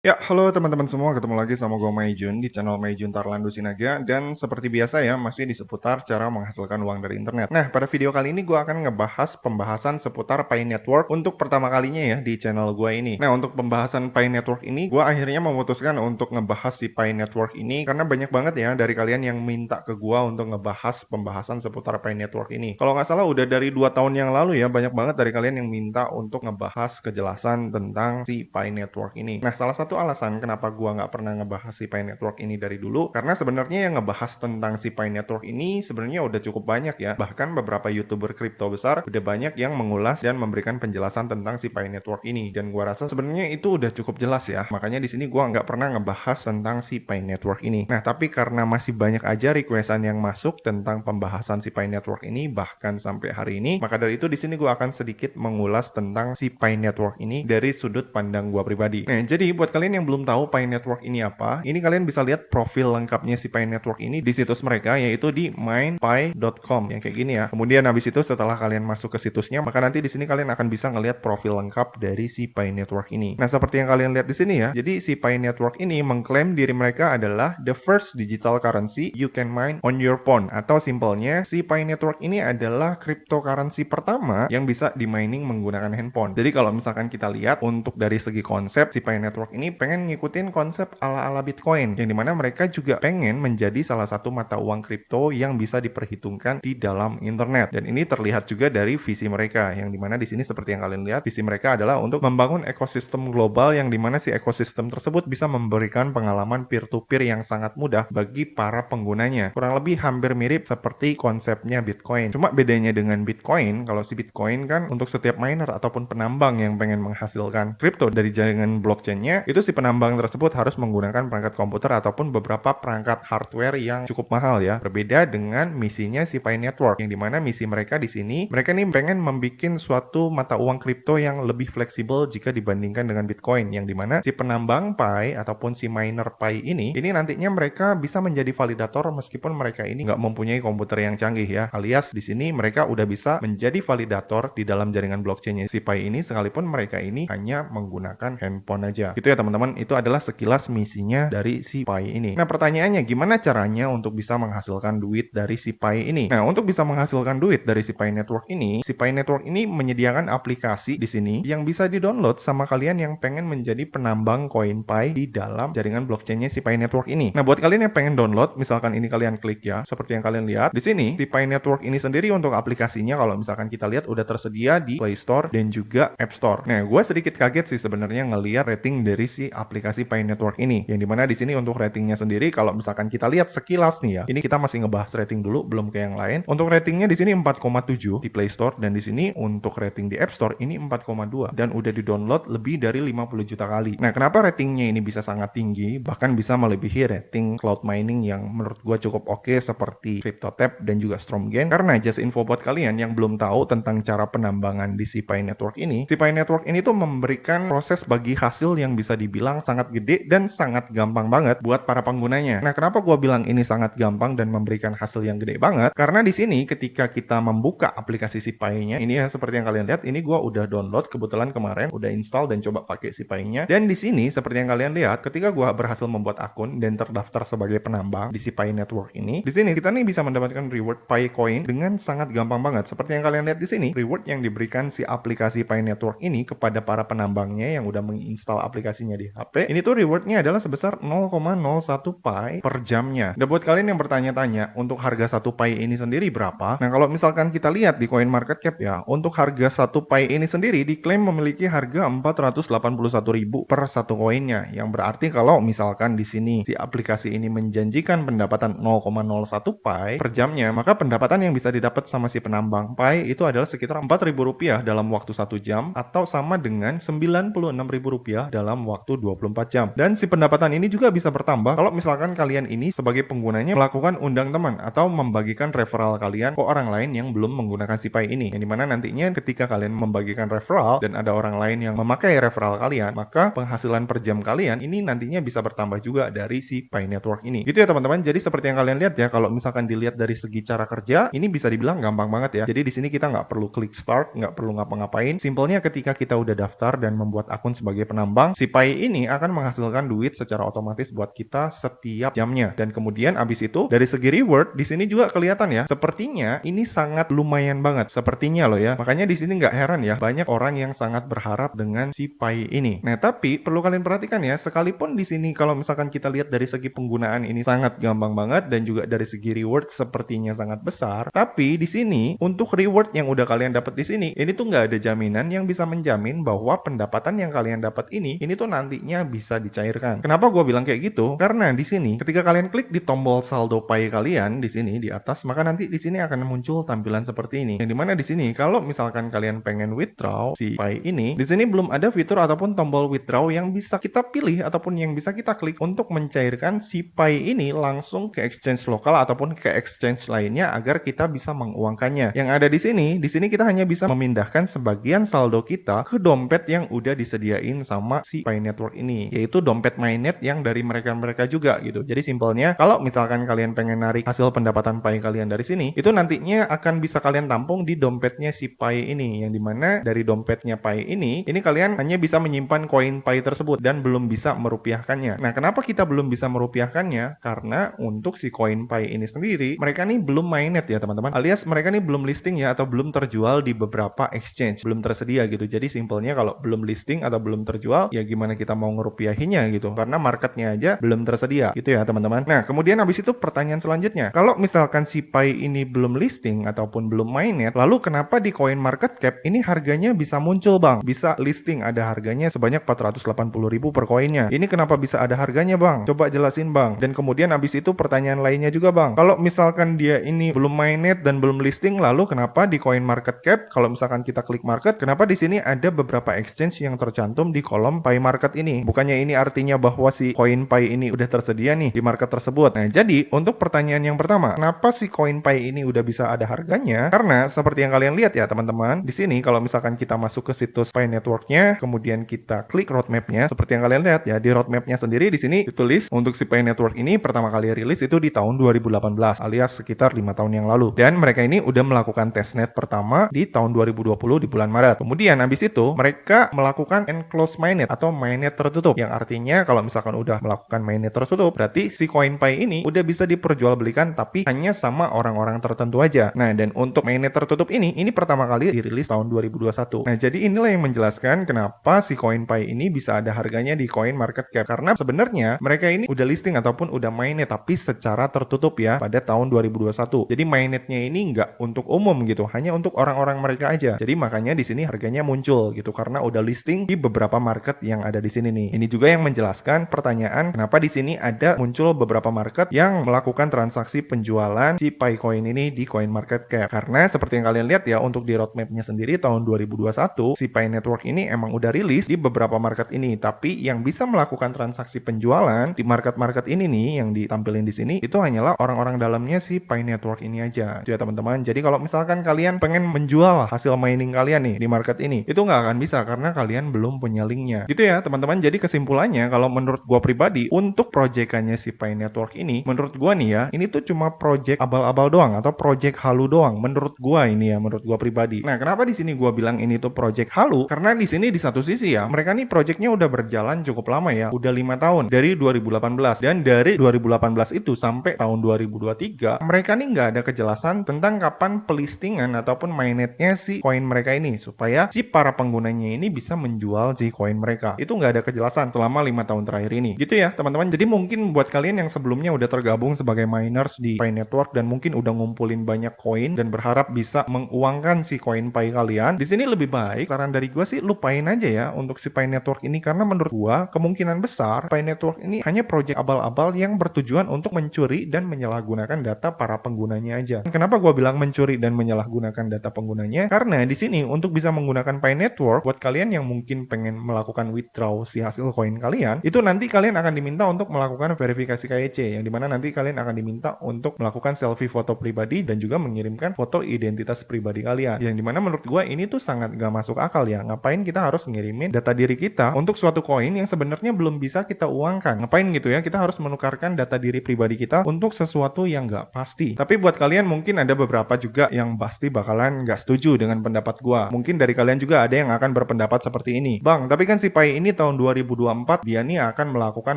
Ya, halo teman-teman semua, ketemu lagi sama gue Maijun di channel Maijun Tarlandu Sinaga dan seperti biasa ya, masih di seputar cara menghasilkan uang dari internet. Nah, pada video kali ini gue akan ngebahas pembahasan seputar Pi Network untuk pertama kalinya ya di channel gue ini. Nah, untuk pembahasan Pi Network ini, gue akhirnya memutuskan untuk ngebahas si Pi Network ini karena banyak banget ya dari kalian yang minta ke gue untuk ngebahas pembahasan seputar Pi Network ini. Kalau nggak salah udah dari 2 tahun yang lalu ya, banyak banget dari kalian yang minta untuk ngebahas kejelasan tentang si Pi Network ini. Nah, salah satu alasan kenapa gua nggak pernah ngebahas si Pi Network ini dari dulu, karena sebenarnya yang ngebahas tentang si Pi Network ini sebenarnya udah cukup banyak ya. Bahkan beberapa YouTuber kripto besar udah banyak yang mengulas dan memberikan penjelasan tentang si Pi Network ini. Dan gua rasa sebenarnya itu udah cukup jelas ya. Makanya di sini gua nggak pernah ngebahas tentang si Pi Network ini. Nah, tapi karena masih banyak aja requestan yang masuk tentang pembahasan si Pi Network ini, bahkan sampai hari ini, maka dari itu di sini gua akan sedikit mengulas tentang si Pi Network ini dari sudut pandang gua pribadi. Nah, jadi buat kalian yang belum tahu Pi Network ini apa, ini kalian bisa lihat profil lengkapnya si Pi Network ini di situs mereka, yaitu di mindpi.com yang kayak gini ya. Kemudian habis itu setelah kalian masuk ke situsnya, maka nanti di sini kalian akan bisa ngelihat profil lengkap dari si Pi Network ini. Nah, seperti yang kalian lihat di sini ya, jadi si Pi Network ini mengklaim diri mereka adalah the first digital currency you can mine on your phone, atau simpelnya si Pi Network ini adalah cryptocurrency pertama yang bisa di mining menggunakan handphone. Jadi kalau misalkan kita lihat untuk dari segi konsep, si Pi Network ini pengen ngikutin konsep ala-ala Bitcoin, yang dimana mereka juga pengen menjadi salah satu mata uang kripto yang bisa diperhitungkan di dalam internet. Dan ini terlihat juga dari visi mereka, yang dimana di sini seperti yang kalian lihat, visi mereka adalah untuk membangun ekosistem global yang dimana si ekosistem tersebut bisa memberikan pengalaman peer-to-peer yang sangat mudah bagi para penggunanya. Kurang lebih hampir mirip seperti konsepnya Bitcoin. Cuma bedanya dengan Bitcoin, kalau si Bitcoin kan untuk setiap miner ataupun penambang yang pengen menghasilkan kripto dari jaringan blockchain-nya, itu si penambang tersebut harus menggunakan perangkat komputer ataupun beberapa perangkat hardware yang cukup mahal ya. Berbeda dengan misinya si Pi Network, yang dimana misi mereka di sini, mereka nih pengen membuat suatu mata uang kripto yang lebih fleksibel jika dibandingkan dengan Bitcoin, yang dimana si penambang Pi ataupun si miner Pi ini nantinya mereka bisa menjadi validator meskipun mereka ini nggak mempunyai komputer yang canggih ya. Alias di sini mereka udah bisa menjadi validator di dalam jaringan blockchain-nya si Pi ini sekalipun mereka ini hanya menggunakan handphone aja. Gitu ya teman-teman, itu adalah sekilas misinya dari si Pi ini. Nah, pertanyaannya gimana caranya untuk bisa menghasilkan duit dari si Pi ini? Nah, untuk bisa menghasilkan duit dari si Pi Network ini, si Pi Network ini menyediakan aplikasi di sini yang bisa di-download sama kalian yang pengen menjadi penambang koin Pi di dalam jaringan blockchain-nya si Pi Network ini. Nah, buat kalian yang pengen download, misalkan ini kalian klik ya, seperti yang kalian lihat di sini, si Pi Network ini sendiri untuk aplikasinya kalau misalkan kita lihat udah tersedia di Play Store dan juga App Store. Nah, gue sedikit kaget sih sebenarnya ngelihat rating dari si aplikasi Pi Network ini, yang dimana di sini untuk ratingnya sendiri kalau misalkan kita lihat sekilas nih ya, ini kita masih ngebahas rating dulu, belum ke yang lain. Untuk ratingnya di sini 4,7 di Play Store, dan di sini untuk rating di App Store ini 4,2 dan udah di-download lebih dari 50 juta kali. Nah, kenapa ratingnya ini bisa sangat tinggi, bahkan bisa melebihi rating cloud mining yang menurut gue cukup oke seperti CryptoTab dan juga Stromgain? Karena just info buat kalian yang belum tahu tentang cara penambangan di si Pi Network ini, si Pi Network ini tuh memberikan proses bagi hasil yang bisa dibilang sangat gede dan sangat gampang banget buat para penggunanya. Nah, kenapa gue bilang ini sangat gampang dan memberikan hasil yang gede banget? Karena di sini ketika kita membuka aplikasi si Pi-nya, ini ya seperti yang kalian lihat, ini gue udah download kebetulan kemarin, udah install dan coba pakai si Pi-nya. Dan di sini seperti yang kalian lihat, ketika gue berhasil membuat akun dan terdaftar sebagai penambang di si Pi Network ini, di sini kita nih bisa mendapatkan reward Pi Coin dengan sangat gampang banget. Seperti yang kalian lihat di sini, reward yang diberikan si aplikasi Pi Network ini kepada para penambangnya yang udah menginstal aplikasinya di HP, ini tuh rewardnya adalah sebesar 0,01 Pi per jamnya. Dan buat kalian yang bertanya-tanya untuk harga 1 Pi ini sendiri berapa? Nah, kalau misalkan kita lihat di CoinMarketCap ya, untuk harga 1 Pi ini sendiri diklaim memiliki harga 481.000 per satu koinnya, yang berarti kalau misalkan di sini si aplikasi ini menjanjikan pendapatan 0,01 Pi per jamnya, maka pendapatan yang bisa didapat sama si penambang Pi itu adalah sekitar Rp4.000 dalam waktu 1 jam, atau sama dengan Rp96.000 dalam waktu 24 jam. Dan si pendapatan ini juga bisa bertambah kalau misalkan kalian ini sebagai penggunanya melakukan undang teman atau membagikan referral kalian ke orang lain yang belum menggunakan si Pi ini. Yang dimana nantinya ketika kalian membagikan referral dan ada orang lain yang memakai referral kalian, maka penghasilan per jam kalian ini nantinya bisa bertambah juga dari si Pi Network ini. Gitu ya teman-teman. Jadi seperti yang kalian lihat ya, kalau misalkan dilihat dari segi cara kerja, ini bisa dibilang gampang banget ya. Jadi di sini kita nggak perlu klik start, nggak perlu ngapa-ngapain. Simpelnya ketika kita udah daftar dan membuat akun sebagai penambang, si Pi ini akan menghasilkan duit secara otomatis buat kita setiap jamnya. Dan kemudian abis itu dari segi reward di sini juga kelihatan ya, sepertinya ini sangat lumayan banget. Sepertinya loh ya. Makanya di sini nggak heran ya, banyak orang yang sangat berharap dengan si Pi ini. Nah, tapi perlu kalian perhatikan ya, sekalipun di sini kalau misalkan kita lihat dari segi penggunaan ini sangat gampang banget dan juga dari segi reward sepertinya sangat besar, tapi di sini untuk reward yang udah kalian dapat di sini, ini tuh nggak ada jaminan yang bisa menjamin bahwa pendapatan yang kalian dapat ini tuh nantinya bisa dicairkan. Kenapa gue bilang kayak gitu? Karena di sini ketika kalian klik di tombol saldo Pi kalian di sini di atas, maka nanti di sini akan muncul tampilan seperti ini. Yang dimana di sini kalau misalkan kalian pengen withdraw si Pi ini, di sini belum ada fitur ataupun tombol withdraw yang bisa kita pilih ataupun yang bisa kita klik untuk mencairkan si Pi ini langsung ke exchange lokal ataupun ke exchange lainnya agar kita bisa menguangkannya. Yang ada di sini kita hanya bisa memindahkan sebagian saldo kita ke dompet yang udah disediain sama si Pi Network ini, yaitu dompet mainnet yang dari mereka juga gitu. Jadi simpelnya kalau misalkan kalian pengen narik hasil pendapatan Pi kalian dari sini, itu nantinya akan bisa kalian tampung di dompetnya si Pi ini, yang dimana dari dompetnya Pi ini kalian hanya bisa menyimpan koin Pi tersebut dan belum bisa merupiahkannya. Nah, kenapa kita belum bisa merupiahkannya? Karena untuk si koin Pi ini sendiri, mereka nih belum mainnet ya teman-teman, alias mereka nih belum listing ya, atau belum terjual di beberapa exchange, belum tersedia gitu. Jadi simpelnya kalau belum listing atau belum terjual, ya gimana kita mau ngerupiahinnya gitu, karena marketnya aja belum tersedia gitu ya teman-teman. Nah, kemudian habis itu pertanyaan selanjutnya, kalau misalkan si Pi ini belum listing ataupun belum mainnet, lalu kenapa di coin market cap ini harganya bisa muncul bang, bisa listing ada harganya sebanyak 480.000 per koinnya, ini kenapa bisa ada harganya bang? Coba jelasin bang. Dan kemudian habis itu pertanyaan lainnya juga bang, kalau misalkan dia ini belum mainnet dan belum listing, lalu kenapa di coin market cap kalau misalkan kita klik market, kenapa di sini ada beberapa exchange yang tercantum di kolom Pi market ini? Bukannya ini artinya bahwa si koin Pi ini udah tersedia nih di market tersebut. Nah, jadi untuk pertanyaan yang pertama, kenapa si koin Pi ini udah bisa ada harganya? Karena seperti yang kalian lihat ya teman-teman, di sini kalau misalkan kita masuk ke situs Pi Network-nya, kemudian kita klik roadmap-nya, seperti yang kalian lihat ya, di roadmap-nya sendiri di sini ditulis untuk si Pi Network ini pertama kali rilis itu di tahun 2018, alias sekitar 5 tahun yang lalu. Dan mereka ini udah melakukan testnet pertama di tahun 2020 di bulan Maret. Kemudian habis itu mereka melakukan enclosed mainnet atau mainnet tertutup, yang artinya kalau misalkan udah melakukan mainnet tertutup, berarti si koin Pi ini udah bisa diperjualbelikan tapi hanya sama orang-orang tertentu aja. Nah, dan untuk mainnet tertutup ini pertama kali dirilis tahun 2021. Nah, jadi inilah yang menjelaskan kenapa si koin Pi ini bisa ada harganya di coin market cap, karena sebenarnya mereka ini udah listing ataupun udah mainnet tapi secara tertutup ya pada tahun 2021. Jadi mainnetnya ini nggak untuk umum gitu, hanya untuk orang-orang mereka aja. Jadi makanya di sini harganya muncul gitu karena udah listing di beberapa market yang ada di sini nih. Ini juga yang menjelaskan pertanyaan kenapa di sini ada muncul beberapa market yang melakukan transaksi penjualan si Pi coin ini di coin market cap. Karena seperti yang kalian lihat ya, untuk di roadmap-nya sendiri tahun 2021 si Pi Network ini emang udah rilis di beberapa market ini, tapi yang bisa melakukan transaksi penjualan di market-market ini nih yang ditampilin di sini itu hanyalah orang-orang dalamnya si Pi Network ini aja. Itu ya teman-teman. Jadi kalau misalkan kalian pengen menjual hasil mining kalian nih di market ini, itu nggak akan bisa karena kalian belum punya linknya. Gitu ya teman-teman. Jadi kesimpulannya kalau menurut gua pribadi untuk proyekannya si Pi Network ini, menurut gua nih ya, ini tuh cuma project abal-abal doang atau project halu doang. Menurut gua ini ya, menurut gua pribadi. Nah, kenapa di sini gua bilang ini tuh project halu? Karena di sini di satu sisi ya, mereka nih projectnya udah berjalan cukup lama ya, udah 5 tahun dari 2018, dan dari 2018 itu sampai tahun 2023 mereka nih nggak ada kejelasan tentang kapan pelistingan ataupun mainnetnya si koin mereka ini supaya si para penggunanya ini bisa menjual si koin mereka. Itu nggak ada kejelasan selama 5 tahun terakhir ini. Gitu ya teman-teman. Jadi mungkin buat kalian yang sebelumnya udah tergabung sebagai miners di Pi Network dan mungkin udah ngumpulin banyak koin dan berharap bisa menguangkan si koin Pi kalian, di sini lebih baik saran dari gua sih lupain aja ya untuk si Pi Network ini, karena menurut gua kemungkinan besar Pi Network ini hanya project abal-abal yang bertujuan untuk mencuri dan menyalahgunakan data para penggunanya aja. Kenapa gua bilang mencuri dan menyalahgunakan data penggunanya? Karena di sini untuk bisa menggunakan Pi Network, buat kalian yang mungkin pengen melakukan withdraw si hasil koin kalian, itu nanti kalian akan diminta untuk melakukan verifikasi KYC, yang dimana nanti kalian akan diminta untuk melakukan selfie foto pribadi dan juga mengirimkan foto identitas pribadi kalian, yang dimana menurut gue ini tuh sangat gak masuk akal ya. Ngapain kita harus ngirimin data diri kita untuk suatu koin yang sebenarnya belum bisa kita uangkan? Ngapain gitu ya kita harus menukarkan data diri pribadi kita untuk sesuatu yang gak pasti? Tapi buat kalian mungkin ada beberapa juga yang pasti bakalan gak setuju dengan pendapat gue. Mungkin dari kalian juga ada yang akan berpendapat seperti ini, bang, tapi kan si Pi ini tahun 2024 dia nih akan melakukan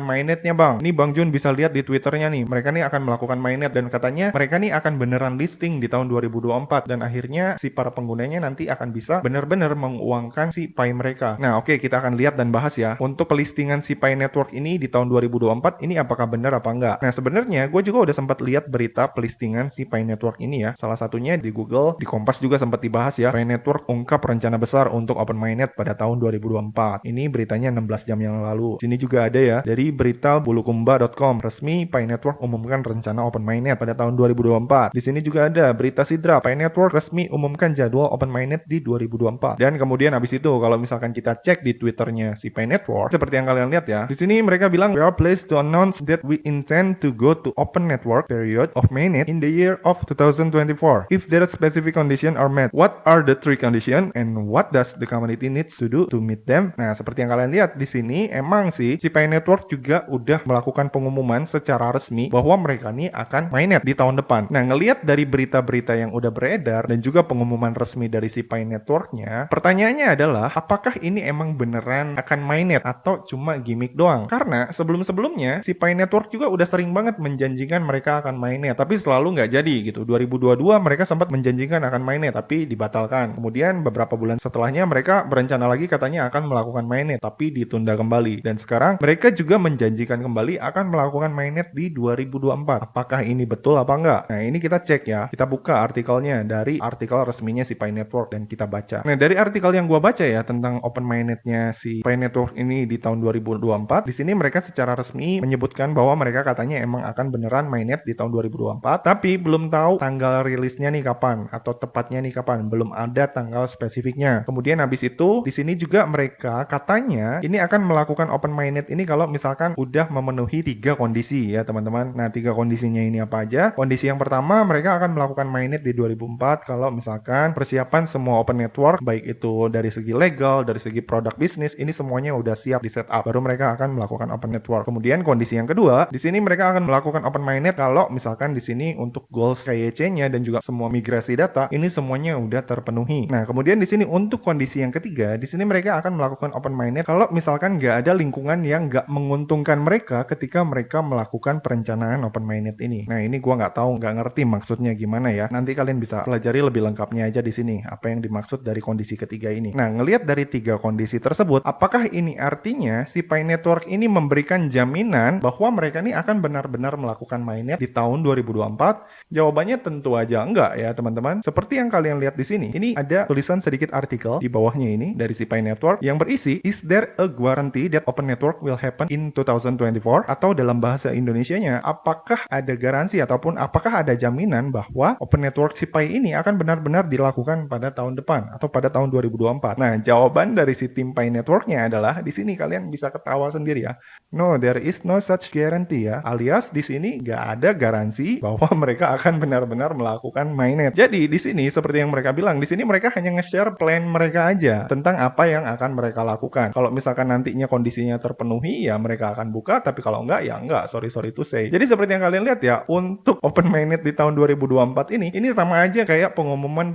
mainnetnya bang. Ini Bang Jun bisa lihat di Twitternya nih, mereka nih akan melakukan mainnet dan katanya mereka nih akan beneran listing di tahun 2024 dan akhirnya si para penggunanya nanti akan bisa benar-benar menguangkan si Pi mereka. Nah oke, kita akan lihat dan bahas ya untuk pelistingan si Pi Network ini di tahun 2024 ini apakah benar apa enggak. Nah sebenarnya gue juga udah sempat lihat berita pelistingan si Pi Network ini ya, salah satunya di Google, di Kompas juga sempat dibahas ya, Pi Network ungkap rencana besar untuk open mainnet pada tahun 2024. Ini beritanya 16 jam yang lalu. Sini juga ada ya dari berita bulukumba.com, resmi Pi Network umumkan rencana open mainnet pada tahun 2024. Di sini juga ada berita Sidra, Pi Network resmi umumkan jadwal open mainnet di 2024. Dan kemudian habis itu kalau misalkan kita cek di Twitternya si Pi Network, seperti yang kalian lihat ya, di sini mereka bilang we are pleased to announce that we intend to go to open network period of mainnet in the year of 2024 if there are specific condition are met. What are the three condition and what does the community needs to do to meet them? Nah, seperti yang kalian lihat di sini emang sih si Pi Network juga udah melakukan pengumuman secara resmi bahwa mereka nih akan mainnet di tahun depan. Nah, ngelihat dari berita-berita yang udah beredar dan juga pengumuman resmi dari si Pi Networknya, pertanyaannya adalah apakah ini emang beneran akan mainnet atau cuma gimmick doang? Karena sebelum-sebelumnya si Pi Network juga udah sering banget menjanjikan mereka akan mainnet, tapi selalu nggak jadi gitu. 2022 mereka sempat menjanjikan akan mainnet, tapi dibatalkan. Kemudian beberapa bulan setelahnya mereka berencana lagi katanya akan melakukan mainnet, tapi ditunda kembali. Dan sekarang mereka juga menjanjikan kembali akan melakukan mainnet di 2024. Apakah ini betul apa enggak? Nah ini kita cek ya, kita buka artikelnya dari artikel resminya si Pi Network dan kita baca. Nah dari artikel yang gua baca ya tentang open mainnetnya si Pi Network ini di tahun 2024, di sini mereka secara resmi menyebutkan bahwa mereka katanya emang akan beneran mainnet di tahun 2024, tapi belum tahu tanggal rilisnya nih kapan atau tepatnya nih kapan, belum ada tanggal spesifiknya. Kemudian habis itu di sini juga mereka katanya ini akan melakukan open mainnet ini kalau misalkan udah memenuhi 3 kondisi ya teman-teman. Nah 3 kondisinya ini apa aja? Kondisi yang pertama mereka akan melakukan mainnet di 2004 kalau misalkan persiapan semua open network baik itu dari segi legal, dari segi produk bisnis ini semuanya udah siap di setup, baru mereka akan melakukan open network. Kemudian kondisi yang kedua, di sini mereka akan melakukan open mainnet kalau misalkan di sini untuk goals KYC-nya dan juga semua migrasi data ini semuanya udah terpenuhi. Nah, kemudian di sini untuk kondisi yang ketiga, di sini mereka akan melakukan open mainnet kalau misalkan nggak ada lingkungan yang nggak menguntungkan mereka ketika mereka melakukan perencanaan open mainnet ini. Nah, ini gua nggak tahu, nggak ngerti maksudnya gimana ya. Nanti kalian bisa pelajari lebih lengkapnya aja di sini apa yang dimaksud dari kondisi ketiga ini. Nah, ngelihat dari 3 kondisi tersebut, apakah ini artinya si Pi Network ini memberikan jaminan bahwa mereka ini akan benar-benar melakukan mainnet di tahun 2024? Jawabannya tentu aja enggak ya teman-teman. Seperti yang kalian lihat di sini, ini ada tulisan sedikit artikel di bawahnya ini dari si Pi Network yang berisi is there a guarantee that open network will happen in 2024? Atau dalam bahasa Indonesianya, apakah ada garansi ataupun apakah ada jaminan bahwa open network si Pi ini akan benar-benar dilakukan pada tahun depan atau pada tahun 2024? Nah, jawaban dari si tim Pi Networknya adalah di sini kalian bisa ketawa sendiri ya. No, there is no such guarantee ya. Alias di sini nggak ada garansi bahwa mereka akan benar-benar melakukan mainnet. Jadi di sini seperti yang mereka bilang, di sini mereka hanya nge-share plan mereka aja tentang apa yang akan mereka lakukan. Kalau misalkan nantinya kondisinya terpenuhi ya mereka akan buka, tapi kalau enggak ya enggak. Sorry to say. Jadi seperti yang kalian lihat ya, untuk open mainnet di tahun 2024 ini sama aja kayak pengumuman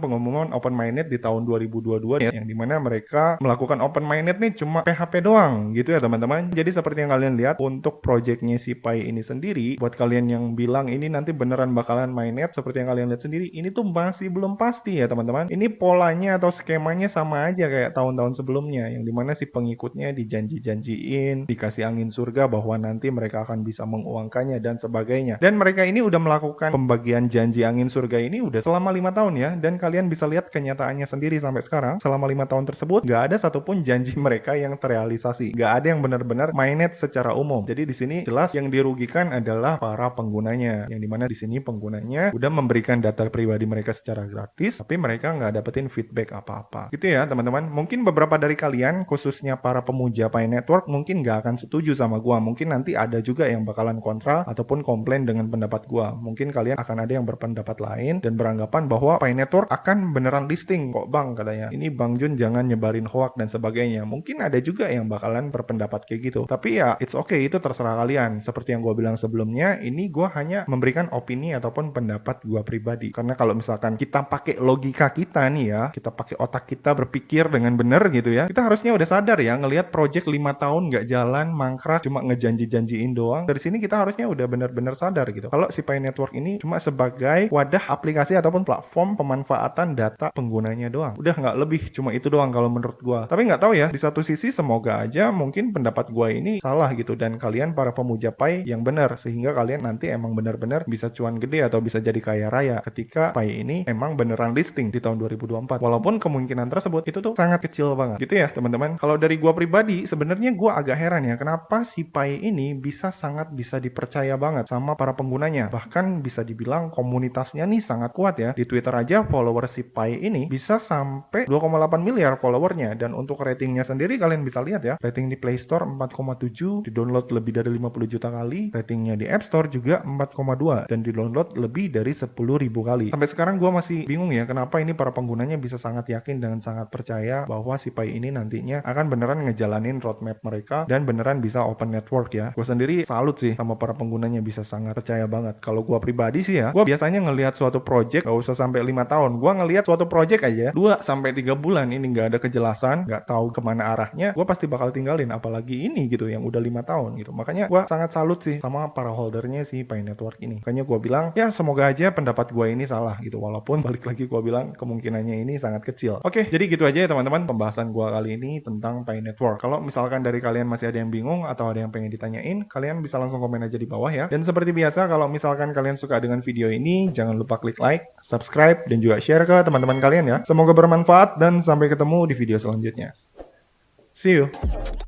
open mainnet di tahun 2022 ya, yang dimana mereka melakukan open mainnet nih cuma PHP doang gitu ya teman-teman. Jadi seperti yang kalian lihat untuk projectnya si Pi ini sendiri, buat kalian yang bilang ini nanti beneran bakalan mainnet, seperti yang kalian lihat sendiri, ini tuh masih belum pasti ya teman-teman. Ini polanya atau skemanya sama aja kayak tahun-tahun sebelumnya, yang dimana si pengikutnya dijanji-janjiin, dikasih angin surga bahwa nanti mereka akan bisa menguangkannya dan sebagainya. Dan mereka ini udah melakukan pembagian janji angin surga ini udah selama 5 tahun ya, dan kalian bisa lihat kenyataannya sendiri sampai sekarang. Selama 5 tahun tersebut nggak ada satupun janji mereka yang terrealisasi, nggak ada yang benar-benar mainnet secara umum. Jadi di sini jelas yang dirugikan adalah para penggunanya, yang dimana di sini penggunanya udah memberikan data pribadi mereka secara gratis, tapi mereka nggak dapetin feedback apa-apa. Gitu ya teman-teman. Mungkin beberapa dari kalian, khususnya para pemuja Pi Network, mungkin nggak akan setuju sama gua. Mungkin nanti ada juga yang bakalan kontra ataupun komplain dengan pendapat gua. Mungkin kalian akan ada yang berpendapat lain dan beranggapan bahwa Pi Network akan beneran listing kok bang katanya. Ini Bang Jun jangan nyebarin hoax dan sebagainya. Mungkin ada juga yang bakalan berpendapat kayak gitu. Tapi ya it's okay, itu terserah kalian. Seperti yang gue bilang sebelumnya, ini gue hanya memberikan opini ataupun pendapat gue pribadi. Karena kalau misalkan kita pakai logika kita nih ya, kita pakai otak kita berpikir dengan benar gitu ya, kita harusnya udah sadar ya ngelihat project 5 tahun nggak jalan, mangkrak, cuma ngejanji-janjiin doang. Dari sini kita harusnya udah bener-bener sadar gitu. Kalau si Pi Network ini cuma sebagai wadah aplikasi ataupun platform pemanfaatan data penggunanya doang. Udah nggak lebih, cuma itu doang kalau menurut gua. Tapi nggak tahu ya, di satu sisi semoga aja mungkin pendapat gua ini salah gitu dan kalian para pemuja Pi yang benar sehingga kalian nanti emang benar-benar bisa cuan gede atau bisa jadi kaya raya ketika Pi ini emang beneran listing di tahun 2024. Walaupun kemungkinan tersebut itu tuh sangat kecil banget. Gitu ya, teman-teman. Kalau dari gua pribadi, sebenarnya gua agak heran ya kenapa si Pi ini sangat bisa dipercaya banget sama para penggunanya. Bahkan bisa dibilang komunitasnya nih sangat kuat ya. Di Twitter aja follower si Pi ini bisa sampai 2,8 miliar followernya dan untuk ratingnya sendiri kalian bisa lihat ya. Rating di Play Store 4,7, di-download lebih dari 50 juta kali, ratingnya di App Store juga 4,2 dan di-download lebih dari 10.000 kali. Sampai sekarang gue masih bingung ya kenapa ini para penggunanya bisa sangat yakin dan sangat percaya bahwa si Pi ini nantinya akan beneran ngejalanin roadmap mereka dan beneran bisa open network ya. Gue sendiri salut sih sama para penggunanya bisa sangat percaya banget. Kalau gue pribadi sih ya, gue biasanya ngelihat suatu project gak usah sampai 5 tahun. Gue ngelihat suatu project aja 2-3 bulan ini gak ada kejelasan, gak tahu kemana arahnya, gue pasti bakal tinggalin. Apalagi ini gitu yang udah 5 tahun gitu. Makanya gue sangat salut sih sama para holdernya si Pi Network ini. Makanya gue bilang ya semoga aja pendapat gue ini salah gitu. Walaupun balik lagi gue bilang kemungkinannya ini sangat kecil. Oke, jadi gitu aja ya teman-teman pembahasan gue kali ini tentang Pi Network. Kalau misalkan dari kalian masih ada yang bingung atau ada yang pengen ditanyain, kalian bisa langsung komen aja di bawah ya. Dan seperti biasa kalau misalkan kalian suka dengan video ini, jangan lupa klik like, subscribe, dan juga share ke teman-teman kalian ya. Semoga bermanfaat dan sampai ketemu di video selanjutnya. See you!